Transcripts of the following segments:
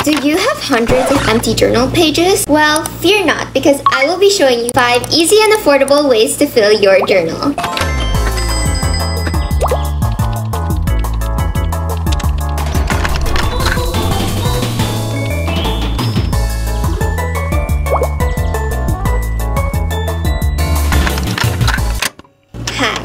Do you have hundreds of empty journal pages? Well, fear not, because I will be showing you 5 easy and affordable ways to fill your journal.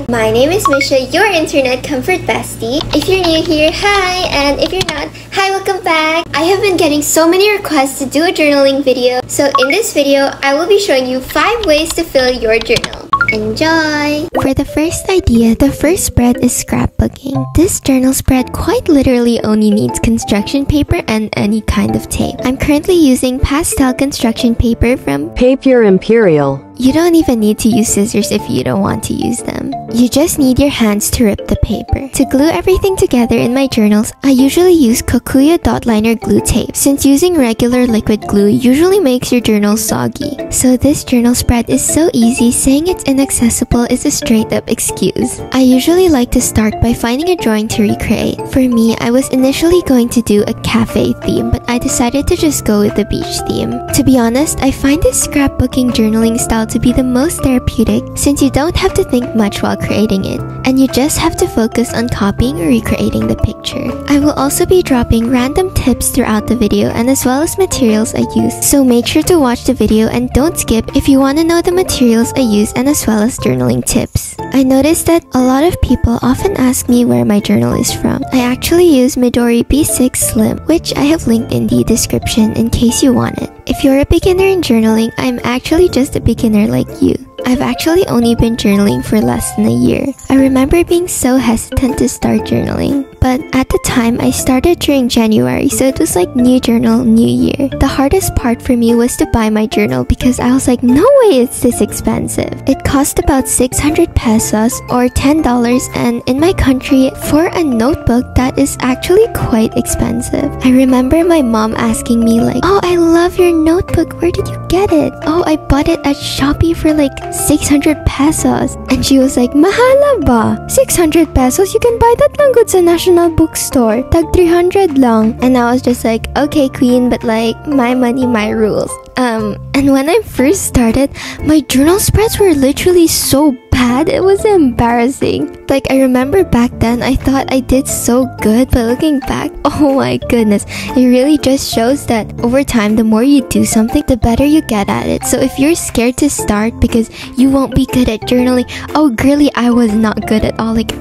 My name is MISHA, your internet comfort bestie. If you're new here, hi! And if you're not, hi, welcome back! I have been getting so many requests to do a journaling video. So in this video, I will be showing you 5 ways to fill your journal. Enjoy! For the first idea, the first spread is scrapbooking. This journal spread quite literally only needs construction paper and any kind of tape. I'm currently using pastel construction paper from Paper Imperial. You don't even need to use scissors if you don't want to use them. You just need your hands to rip the paper. To glue everything together in my journals, I usually use kokoyu dot liner glue tape, since using regular liquid glue usually makes your journal soggy. So this journal spread is so easy, saying it's inaccessible is a straight up excuse. I usually like to start by finding a drawing to recreate. For me, I was initially going to do a cafe theme, but I decided to just go with the beach theme. To be honest, I find this scrapbooking journaling style to be the most therapeutic, since you don't have to think much while creating it, and you just have to focus on copying or recreating the picture. I will also be dropping random tips throughout the video and as well as materials I use, so make sure to watch the video and don't skip if you want to know the materials I use and as well as journaling tips. I noticed that a lot of people often ask me where my journal is from. I actually use Midori B6 Slim, which I have linked in the description in case you want it. If you're a beginner in journaling, I'm actually just a beginner like you. I've actually only been journaling for less than a year. I remember being so hesitant to start journaling, but at the time I started during January, so it was like new journal, new year. The hardest part for me was to buy my journal because I was like, no way it's this expensive. It cost about 600 pesos or $10, and in my country, for a notebook, that is actually quite expensive. I remember my mom asking me like, oh, I love your notebook, where did you get it? Oh, I bought it at Shopee for like 600 pesos. And she was like, mahala ba? 600 pesos? You can buy that lang good sa National Bookstore. Tag 300 lang. And I was just like, okay queen, but like, my money, my rules. And when I first started, my journal spreads were literally so bad, it was embarrassing. Like, I remember back then, I thought I did so good, but looking back, oh my goodness, it really just shows that over time, the more you do something, the better you get at it. So if you're scared to start because you won't be good at journaling, oh girly, I was not good at all, like...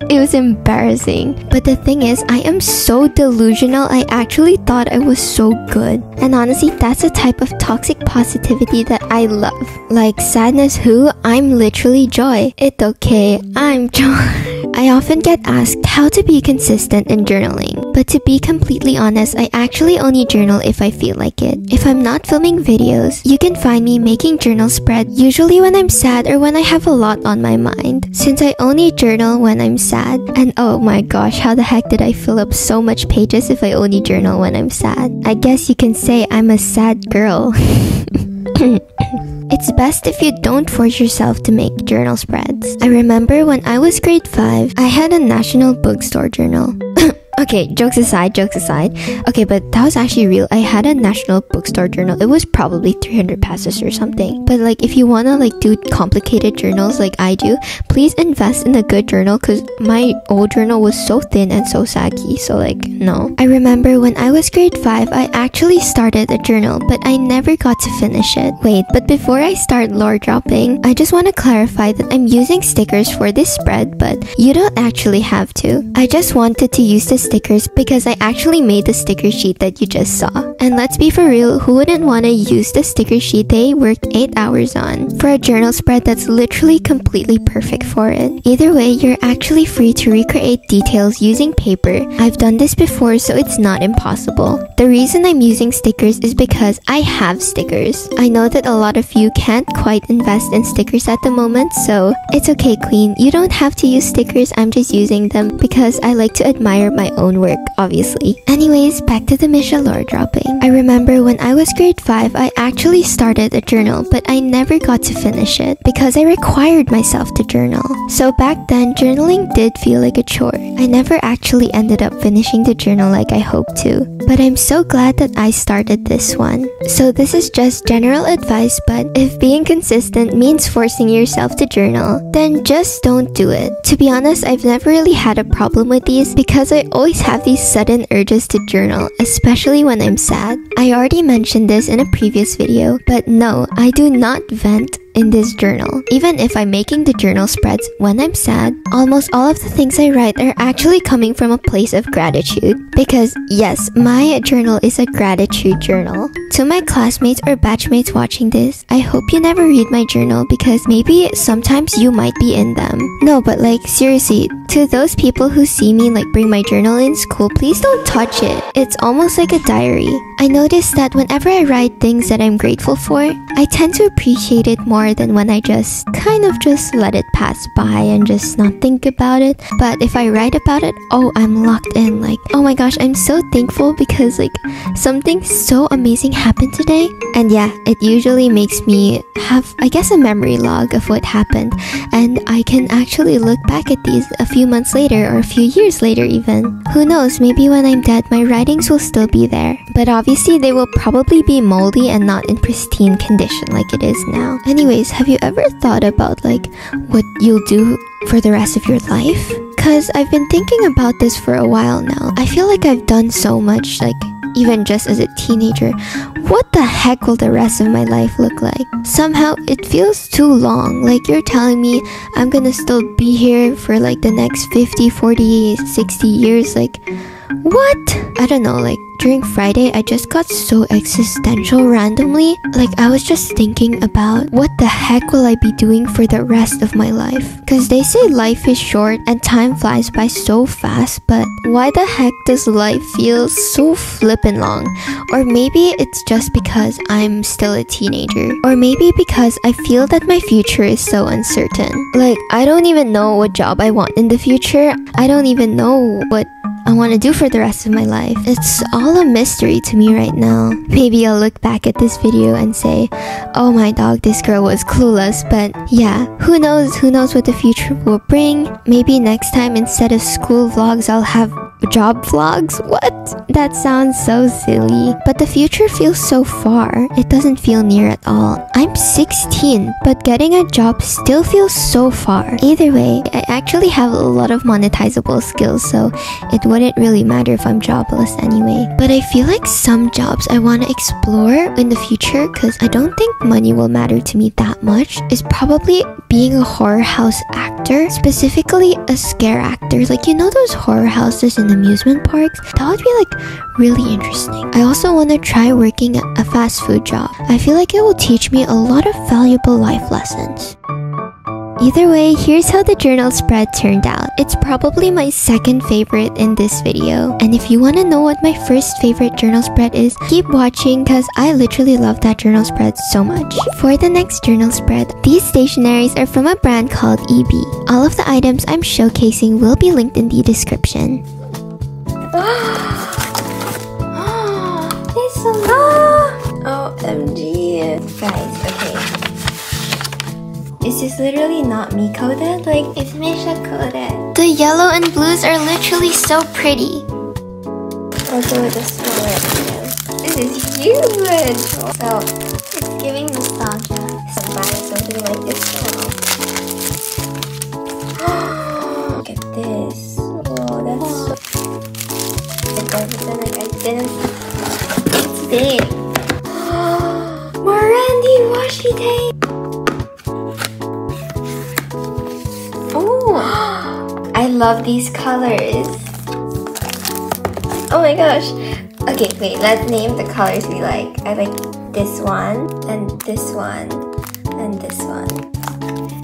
It was embarrassing. But the thing is, I am so delusional, I actually thought I was so good. And honestly, that's a type of toxic positivity that I love. Like, sadness who? I'm literally joy. It's okay, I'm joy. I often get asked how to be consistent in journaling. But to be completely honest, I actually only journal if I feel like it. If I'm not filming videos, you can find me making journal spread usually when I'm sad or when I have a lot on my mind. Since I only journal when I'm sad, and oh my gosh, how the heck did I fill up so much pages if I only journal when I'm sad? I guess you can say I'm a sad girl. It's best if you don't force yourself to make journal spreads. I remember when I was grade 5, I had a National Bookstore journal. Okay, jokes aside. Okay, but that was actually real. I had a National Bookstore journal. It was probably 300 pesos or something. But like, if you wanna like do complicated journals like I do, please invest in a good journal, because my old journal was so thin and so saggy. So like, no. I remember when I was grade 5, I actually started a journal, but I never got to finish it. Wait, but before I start lore dropping, I just want to clarify that I'm using stickers for this spread, but you don't actually have to. I just wanted to use the stickers because I actually made the sticker sheet that you just saw. And let's be for real, who wouldn't want to use the sticker sheet they worked 8 hours on for a journal spread that's literally completely perfect for it? Either way, you're actually free to recreate details using paper. I've done this before, so it's not impossible. The reason I'm using stickers is because I have stickers. I know that a lot of you can't quite invest in stickers at the moment, so it's okay queen, you don't have to use stickers, I'm just using them because I like to admire my own work, obviously. Anyways, back to the MISHA lore dropping. writing. I remember when I was grade 5, I actually started a journal, but I never got to finish it because I required myself to journal. So back then, journaling did feel like a chore. I never actually ended up finishing the journal like I hoped to. But I'm so glad that I started this one. So this is just general advice, but if being consistent means forcing yourself to journal, then just don't do it. To be honest, I've never really had a problem with these because I always have these sudden urges to journal, especially when I'm sad. I already mentioned this in a previous video, but no, I do not vent in this journal. Even if I'm making the journal spreads when I'm sad, almost all of the things I write are actually coming from a place of gratitude. Because yes, my journal is a gratitude journal. To my classmates or batchmates watching this, I hope you never read my journal because maybe sometimes you might be in them. No, but like seriously, to those people who see me like bring my journal in school, please don't touch it. It's almost like a diary. I noticed that whenever I write things that I'm grateful for, I tend to appreciate it more than when I just let it pass by and just not think about it. But if I write about it, oh, I'm locked in. Like, oh my gosh, I'm so thankful because like something so amazing happened today. And yeah, it usually makes me have, I guess, a memory log of what happened, and I can actually look back at these a few months later or a few years later even. Who knows, maybe when I'm dead my writings will still be there, but obviously they will probably be moldy and not in pristine condition like it is now. Anyways, have you ever thought about like what you'll do for the rest of your life? Because I've been thinking about this for a while now. I feel like I've done so much, like even just as a teenager. What the heck will the rest of my life look like? Somehow it feels too long. Like you're telling me I'm gonna still be here for like the next 50, 40, 60 years. Like what? I don't know, like during Friday I just got so existential randomly. Like I was just thinking about what the heck will I be doing for the rest of my life? Because they say life is short and time flies by so fast, but why the heck does life feel so flippin' long? Or maybe it's just because I'm still a teenager, or maybe because I feel that my future is so uncertain. Like I don't even know what job I want in the future. I don't even know what I want to do for the rest of my life. It's all a mystery to me right now. Maybe I'll look back at this video and say, oh my dog, this girl was clueless. But yeah, who knows what the future will bring. Maybe next time instead of school vlogs I'll have job vlogs? What? That sounds so silly. But the future feels so far. It doesn't feel near at all. I'm 16, but getting a job still feels so far. Either way, I actually have a lot of monetizable skills, so it wouldn't really matter if I'm jobless anyway. But I feel like some jobs I want to explore in the future, because I don't think money will matter to me that much, is probably being a horror house actor, specifically a scare actor. Like, you know those horror houses in amusement parks? That would be like really interesting. I also want to try working at a fast food job. I feel like it will teach me a lot of valuable life lessons. Either way, here's how the journal spread turned out. It's probably my second favorite in this video. And if you want to know what my first favorite journal spread is, keep watching because I literally love that journal spread so much. For the next journal spread, these stationaries are from a brand called IEEBEE. All of the items I'm showcasing will be linked in the description. This one. OMG. Guys, okay. Is this literally not me coded? Like, it's MISHA coded. The yellow and blues are literally so pretty. I'll go with the smaller items. This is huge! So, it's giving nostalgia. So I'm buying something like this now. Look at this. Oh, that's so... like I didn't... It's big. Morandy washi tape! I love these colors. Oh my gosh. Okay, wait, let's name the colors we like. I like this one, and this one, and this one.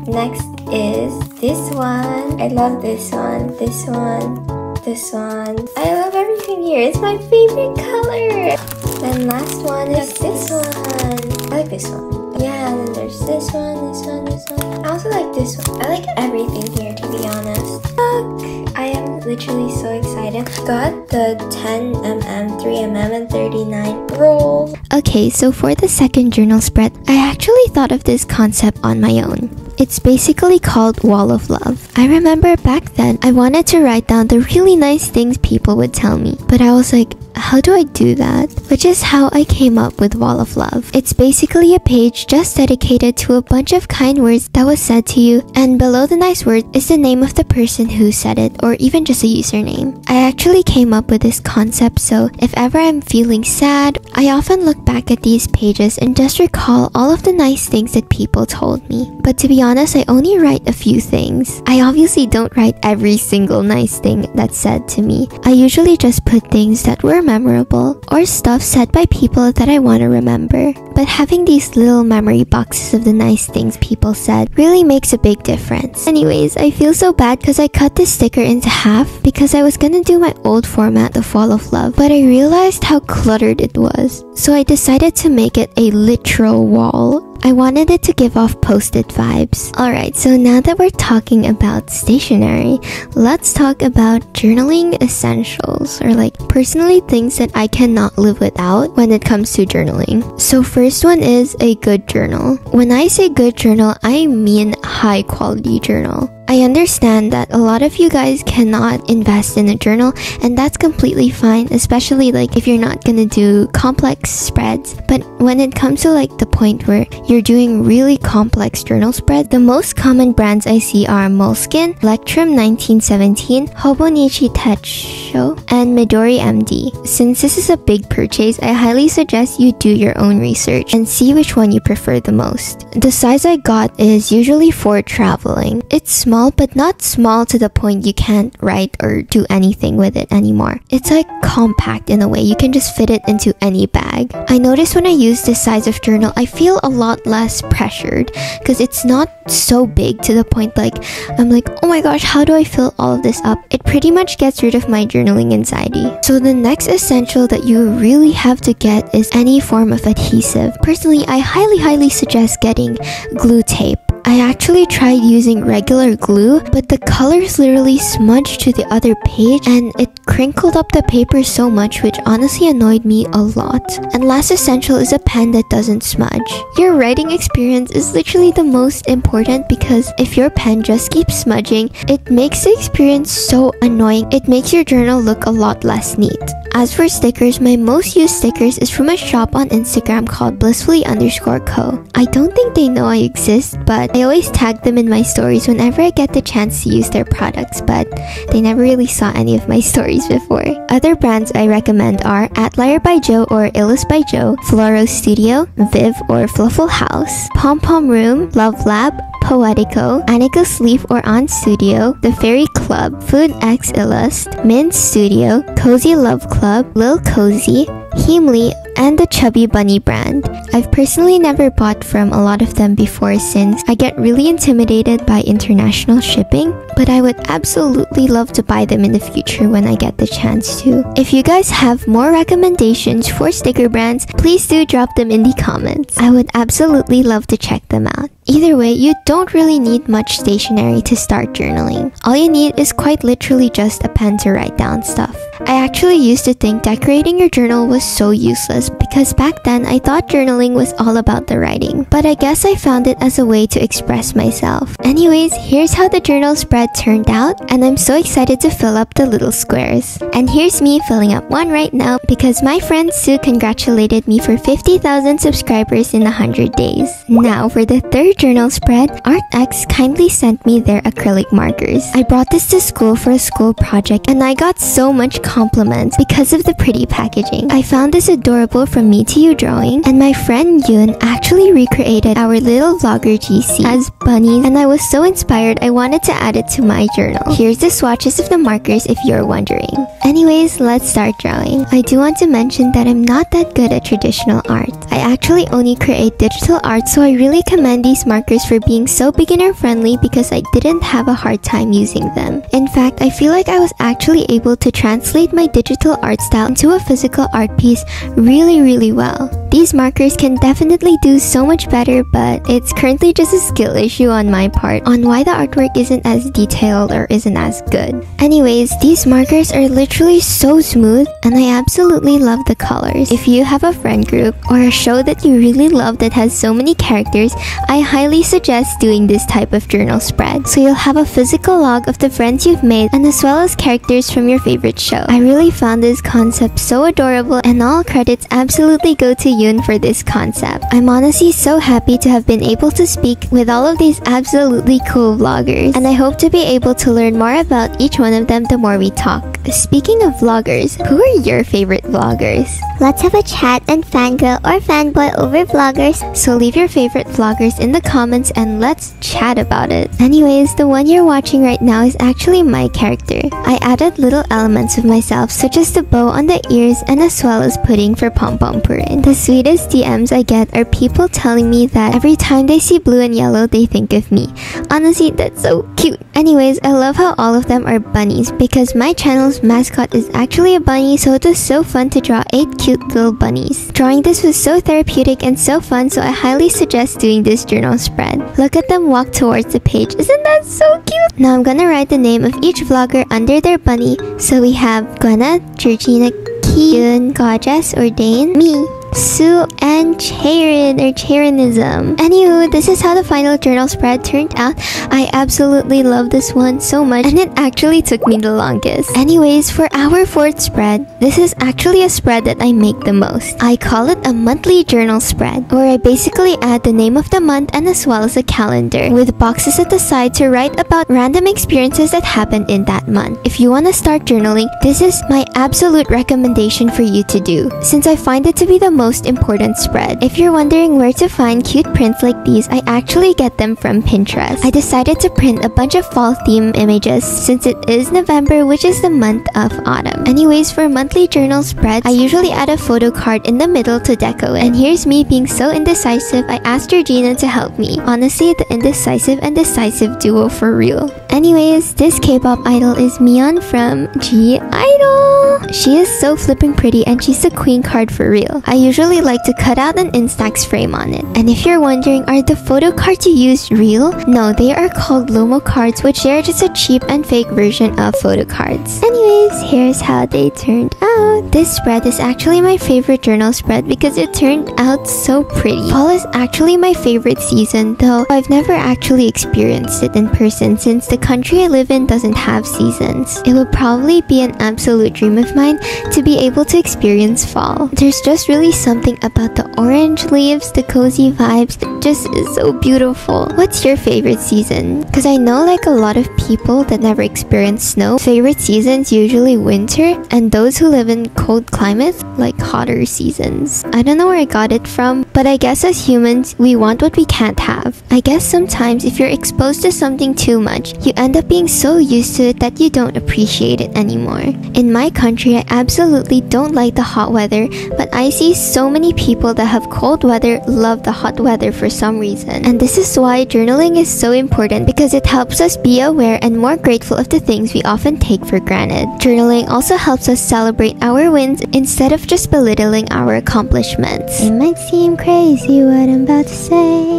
Next is this one. I love this one, this one, this one. I love everything here. It's my favorite color. Then last one is this one. I like this one. Yeah, and then there's this one, this one, this one. I also like this one. I like everything here, to be honest. Look, I am literally so excited. Got the 10mm, 3mm, and 39 roll. Okay, so for the second journal spread, I actually thought of this concept on my own. It's basically called Wall of Love. I remember back then, I wanted to write down the really nice things people would tell me. But I was like, how do I do that? Which is how I came up with Wall of Love. It's basically a page just dedicated to a bunch of kind words that was said to you, and below the nice word is the name of the person who said it, or even just a username. I actually came up with this concept, so if ever I'm feeling sad, I often look back at these pages and just recall all of the nice things that people told me. But to be honest, I only write a few things. I obviously don't write every single nice thing that's said to me. I usually just put things that were memorable or stuff said by people that I want to remember. But having these little memory boxes of the nice things people said really makes a big difference. Anyways, I feel so bad because I cut this sticker into half because I was gonna do my old format of Wall of Love, but I realized how cluttered it was. So I decided to make it a literal wall. I wanted it to give off post-it vibes. Alright, so now that we're talking about stationery, let's talk about journaling essentials, or like personally things that I cannot live without when it comes to journaling. So first one is a good journal. When I say good journal, I mean high quality journal. I understand that a lot of you guys cannot invest in a journal, and that's completely fine, especially like if you're not gonna do complex spreads. But when it comes to like the point where you're doing really complex journal spread, the most common brands I see are Moleskine, Lectrum 1917, Hobonichi Techo, and Midori MD. Since this is a big purchase, I highly suggest you do your own research and see which one you prefer the most. The size I got is usually for traveling. It's small, but not small to the point you can't write or do anything with it anymore. It's like compact in a way, you can just fit it into any bag. I notice when I use this size of journal, I feel a lot less pressured because it's not so big to the point like I'm like, oh my gosh, how do I fill all of this up? It pretty much gets rid of my journaling anxiety. So the next essential that you really have to get is any form of adhesive. Personally, I highly suggest getting glue tape. I actually tried using regular glue, but the colors literally smudged to the other page and it crinkled up the paper so much, which honestly annoyed me a lot. And last essential is a pen that doesn't smudge. Your writing experience is literally the most important because if your pen just keeps smudging, it makes the experience so annoying. It makes your journal look a lot less neat. As for stickers, my most used stickers is from a shop on Instagram called blissfully_co. I don't think they know I exist, but I always tag them in my stories whenever I get the chance to use their products, but they never really saw any of my stories before. Other brands I recommend are Atelier by Joe or Illus by Joe, Floro Studio, Viv or Fluffle House, Pom Pom Room, Love Lab, Poetico, Annika Sleep or On Studio, The Fairy Club, Food X Illust, Mint Studio, Cozy Love Club, Lil Cozy, Heimly, and the Chubby Bunny brand. I've personally never bought from a lot of them before since I get really intimidated by international shipping, but I would absolutely love to buy them in the future when I get the chance to. If you guys have more recommendations for sticker brands, please do drop them in the comments. I would absolutely love to check them out. Either way, you don't really need much stationery to start journaling. All you need is quite literally just a pen to write down stuff. I actually used to think decorating your journal was so useless because back then I thought journaling was all about the writing, but I guess I found it as a way to express myself. Anyways, here's how the journal spread turned out, and I'm so excited to fill up the little squares. And here's me filling up one right now because my friend Sue congratulated me for 50,000 subscribers in 100 days. Now for the third journal spread, Arrtx kindly sent me their acrylic markers. I brought this to school for a school project and I got so much compliments because of the pretty packaging. I found this adorable from Me to You drawing, and my friend Yoon actually recreated our little vlogger GC as bunnies, and I was so inspired I wanted to add it to my journal. Here's the swatches of the markers if you're wondering. Anyways, let's start drawing. I do want to mention that I'm not that good at traditional art. I actually only create digital art, so I really commend these markers for being so beginner friendly because I didn't have a hard time using them. In fact, I feel like I was actually able to translate my digital art style into a physical art piece really well. These markers can definitely do so much better, but it's currently just a skill issue on my part on why the artwork isn't as detailed or isn't as good. Anyways, these markers are literally so smooth and I absolutely love the colors. If you have a friend group or a show that you really love that has so many characters, I highly suggest doing this type of journal spread. So you'll have a physical log of the friends you've made and as well as characters from your favorite show. I really found this concept so adorable and all credits absolutely go to Yoon for this concept. I'm honestly so happy to have been able to speak with all of these absolutely cool vloggers, and I hope to be able to learn more about each one of them the more we talk. Speaking of vloggers, who are your favorite vloggers? Let's have a chat and fangirl or fanboy over vloggers. So leave your favorite vloggers in the comments and let's chat about it. Anyways, the one you're watching right now is actually my character. I added little elements of myself such as the bow on the ears and as well as pudding for pom-pom purin. The sweetest DMs I get are people telling me that every time they see blue and yellow they think of me. Honestly, that's so cute. Anyways, I love how all of them are bunnies because my channel's mascot is actually a bunny, so it was so fun to draw 8 cute little bunnies. Drawing this was so therapeutic and so fun, so I highly suggest doing this journal spread. Look at them walk towards the page. Isn't that so cute? Now I'm gonna write the name of each vlogger under their bunny. So we have Gwenna, Georgina, Yoon, Gorgeous or Dane, me, Sue, and Charon or Charonism. Anywho, this is how the final journal spread turned out. I absolutely love this one so much and it actually took me the longest. Anyways, for our 4th spread, this is actually a spread that I make the most. I call it a monthly journal spread, where I basically add the name of the month and as well as a calendar with boxes at the side to write about random experiences that happened in that month. If you want to start journaling, this is my absolute recommendation for you to do, since I find it to be the most important spread. If you're wondering where to find cute prints like these, I actually get them from Pinterest. I decided to print a bunch of fall theme images since it is November, which is the month of autumn. Anyways, for monthly journal spreads, I usually add a photo card in the middle to deco it. And here's me being so indecisive, I asked Georgina to help me. Honestly, the indecisive and decisive duo for real. Anyways, this K-pop idol is Miyeon from G-Idol. She is so flipping pretty and she's the queen card for real. I usually like to cut out an Instax frame on it. And if you're wondering, are the photo cards you use real? No, they are called Lomo cards, which are just a cheap and fake version of photo cards. Anyways, here's how they turned out. This spread is actually my favorite journal spread because it turned out so pretty. Fall is actually my favorite season, though I've never actually experienced it in person since the country I live in doesn't have seasons. It would probably be an absolute dream of mine to be able to experience fall. There's just really something about the orange leaves, the cozy vibes, that just is so beautiful. What's your favorite season? Because I know like a lot of people that never experience snow, favorite season's usually winter, and those who live in cold climates like hotter seasons. I don't know where I got it from, but I guess as humans, we want what we can't have. I guess sometimes if you're exposed to something too much, you end up being so used to it that you don't appreciate it anymore. In my country, I absolutely don't like the hot weather, but I see so many people that have cold weather love the hot weather for some reason. And this is why journaling is so important, because it helps us be aware and more grateful of the things we often take for granted. Journaling also helps us celebrate our wins instead of just belittling our accomplishments. It might seem crazy what I'm about to say.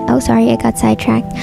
Oh, sorry, I got sidetracked.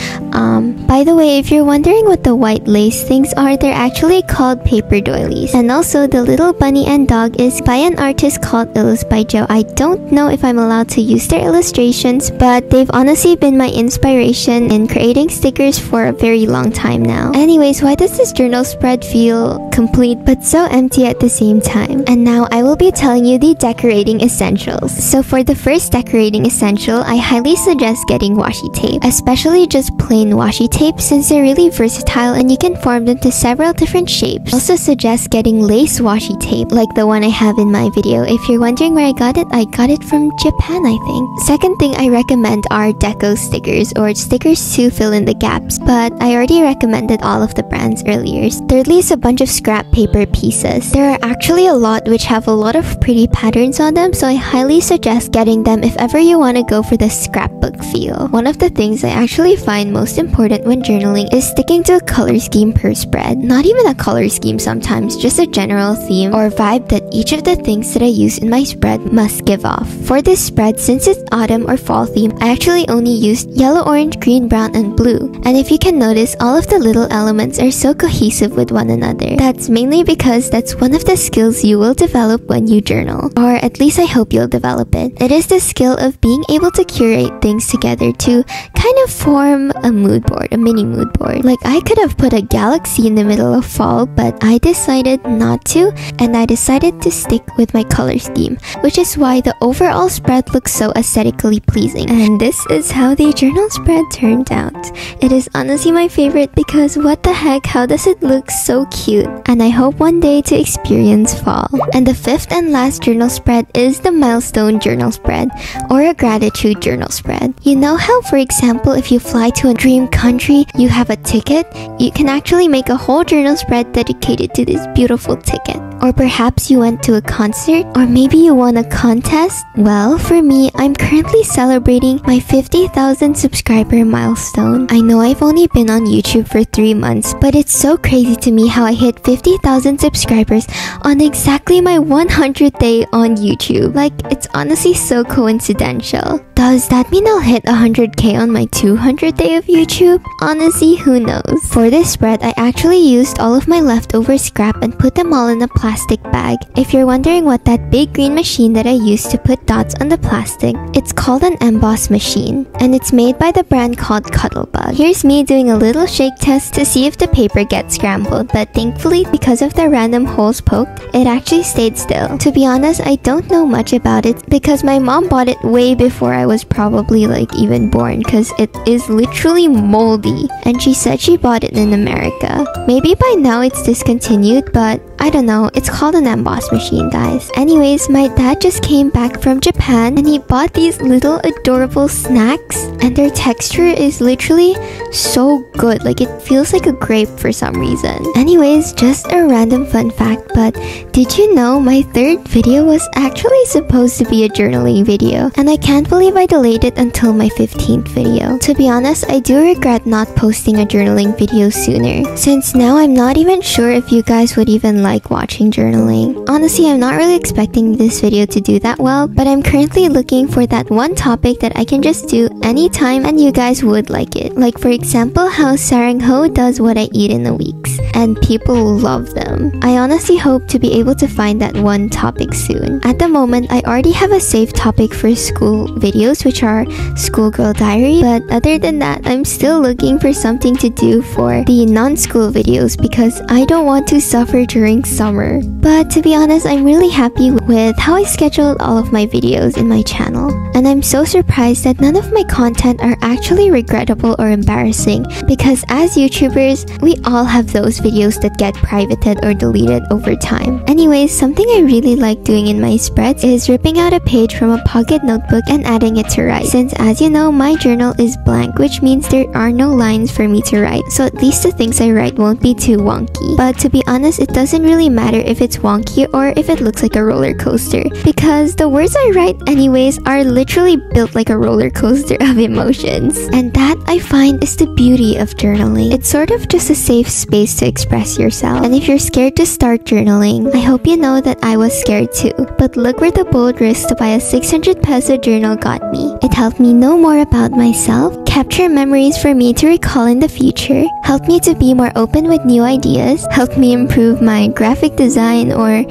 By the way, if you're wondering what the white lace things are, they're actually called paper doilies. And also, the little bunny and dog is by an artist called Illus by Joe. I don't know if I'm allowed to use their illustrations, but they've honestly been my inspiration in creating stickers for a very long time now. Anyways, why does this journal spread feel complete but so empty at the same time? And now I will be telling you the decorating essentials. So for the first decorating essential, I highly suggest getting washi tape, especially just plain washi tape since they're really versatile and you can form them to several different shapes. Also suggest getting lace washi tape like the one I have in my video. If you're wondering where I got it from Japan, I think. Second thing I recommend are deco stickers or stickers to fill in the gaps, but I already recommended all of the brands earlier. Thirdly is a bunch of scrap paper pieces. There are actually a lot which have a lot of pretty patterns on them, so I highly suggest getting them if ever you want to go for the scrapbook feel. One of the things I actually find most important when journaling is sticking to a color scheme per spread. Not even a color scheme sometimes, just a general theme or vibe that each of the things that I use in my spread must give off. For this spread, since it's autumn or fall theme, I actually only used yellow, orange, green, brown, and blue. And if you can notice, all of the little elements are so cohesive with one another. That's mainly because that's one of the skills you will develop when you journal. Or at least I hope you'll develop it. It is the skill of being able to curate things together to kind of form a mood board, a mini mood board. Like I could have put a galaxy in the middle of fall, but I decided not to, and I decided to stick with my color scheme, which is why the overall spread looks so aesthetically pleasing. And this is how the journal spread turned out. It is honestly my favorite because what the heck, how does it look so cute? And I hope one day to experience fall. And the fifth and last journal spread is the milestone journal spread, or a gratitude journal spread. You know how, for example, if you fly to a dream country, you have a ticket? You can actually make a whole journal spread dedicated to this beautiful ticket. Or perhaps you went to a concert, or maybe you won a contest. Well, for me, I'm currently celebrating my 50,000 subscriber milestone. I know I've only been on YouTube for 3 months, but it's so crazy to me how I hit 50,000 subscribers on exactly my 100th day on YouTube. Like, it's honestly so coincidental. Does that mean I'll hit 100k on my 200th day of YouTube? Honestly, who knows? For this spread, I actually used all of my leftover scrap and put them all in a plastic bag. If you're wondering what that big green machine that I used to put dots on the plastic, it's called an emboss machine, and it's made by the brand called Cuttlebug. Here's me doing a little shake test to see if the paper gets scrambled, but thankfully, because of the random holes poked, it actually stayed still. To be honest, I don't know much about it because my mom bought it way before I was probably like even born, because it is literally moldy, and she said she bought it in America. Maybe by now it's discontinued, but I don't know. It's called an emboss machine, guys. Anyways, my dad just came back from Japan and he bought these little adorable snacks, and their texture is literally so good. Like, it feels like a grape for some reason. Anyways, just a random fun fact, but did you know my third video was actually supposed to be a journaling video, and I can't believe I delayed it until my 15th video. To be honest, I do regret not posting a journaling video sooner, since now I'm not even sure if you guys would even like watching journaling. Honestly, I'm not really expecting this video to do that well, but I'm currently looking for that one topic that I can just do anytime and you guys would like it. Like, for example, how Sarang Ho does what I eat in a week, and people love them. I honestly hope to be able to find that one topic soon. At the moment, I already have a safe topic for school videos, which are Schoolgirl Diary, but other than that, I'm still looking for something to do for the non-school videos because I don't want to suffer during summer. But to be honest, I'm really happy with how I scheduled all of my videos in my channel, and I'm so surprised that none of my content are actually regrettable or embarrassing, because as YouTubers, we all have those videos that get privated or deleted over time. Anyways, something I really like doing in my spreads is ripping out a page from a pocket notebook and adding it to write. Since, as you know, my journal is blank, which means there are no lines for me to write, so at least the things I write won't be too wonky. But to be honest, it doesn't really matter if it's wonky or if it looks like a roller coaster, because the words I write anyways are literally built like a roller coaster of emotions. And that, I find, is the beauty of journaling. It's sort of just a safe space to express yourself. And if you're scared to start journaling, I hope you know that I was scared too. But look where the bold risk to buy a 600 peso journal got me. It helped me know more about myself, capture memories for me to recall in the future, helped me to be more open with new ideas, helped me improve my graphic design or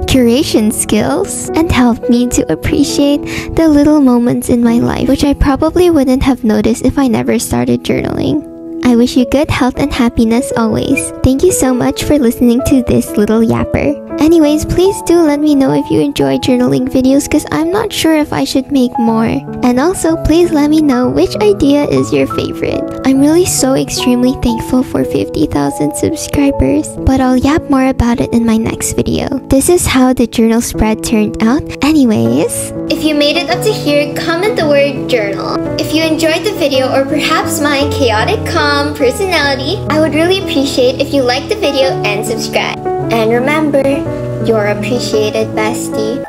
curation skills, and helped me to appreciate the little moments in my life, which I probably wouldn't have noticed if I never started journaling. I wish you good health and happiness always. Thank you so much for listening to this little yapper. Anyways, please do let me know if you enjoy journaling videos, because I'm not sure if I should make more. And also, please let me know which idea is your favorite. I'm really so extremely thankful for 50,000 subscribers, but I'll yap more about it in my next video. This is how the journal spread turned out. Anyways, if you made it up to here, comment the word journal. If you enjoyed the video, or perhaps my chaotic, calm personality, I would really appreciate if you like the video and subscribe. And remember, you're appreciated, bestie.